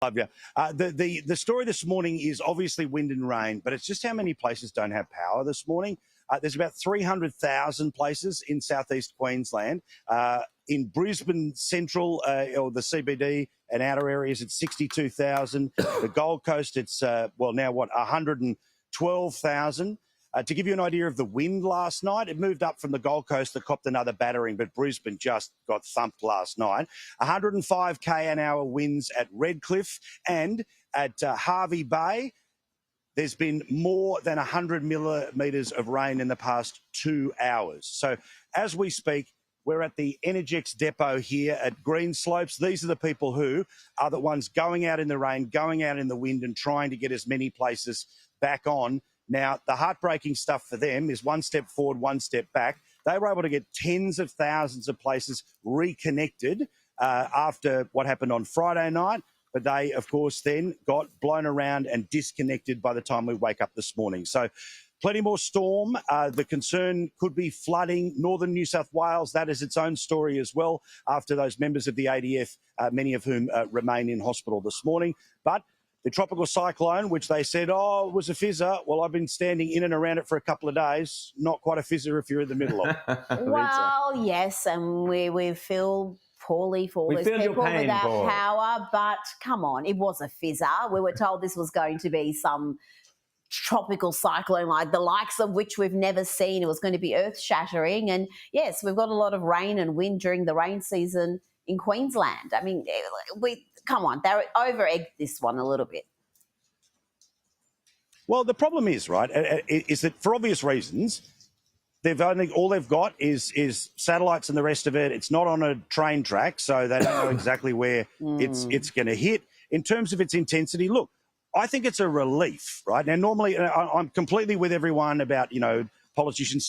Love you. The story this morning is obviously wind and rain, but it's just how many places don't have power this morning. There's about 300,000 places in southeast Queensland. In Brisbane Central or the CBD and outer areas, it's 62,000. The Gold Coast, it's, 112,000. To give you an idea of the wind last night, it moved up from the Gold Coast that copped another battering, but Brisbane just got thumped last night. 105 km/h winds at Redcliffe and at Hervey Bay. There's been more than 100 millimetres of rain in the past 2 hours. So as we speak, we're at the Energex depot here at Greenslopes. These are the people who are the ones going out in the rain, going out in the wind and trying to get as many places back on. Now, the heartbreaking stuff for them is one step forward, one step back. They were able to get tens of thousands of places reconnected after what happened on Friday night. But they, of course, then got blown around and disconnected by the time we wake up this morning. So plenty more storm. The concern could be flooding. Northern New South Wales, that is its own story as well, after those members of the ADF, many of whom remain in hospital this morning. But the tropical cyclone, which they said, was a fizzer. Well, I've been standing in and around it for a couple of days. Not quite a fizzer if you're in the middle of it. Well, yes, and we feel poorly for all those people without power. But come on, it was a fizzer. We were told this was going to be some tropical cyclone like the likes of which we've never seen. It was going to be earth-shattering. And, yes, we've got a lot of rain and wind during the rain season in Queensland. I mean, come on, they over-egged this one a little bit. Well, the problem is, right, is that for obvious reasons, all they've got is satellites and the rest of it. It's not on a train track, so they don't know exactly where it's going to hit. In terms of its intensity, look, I think it's a relief, right? Now, normally I'm completely with everyone about, politicians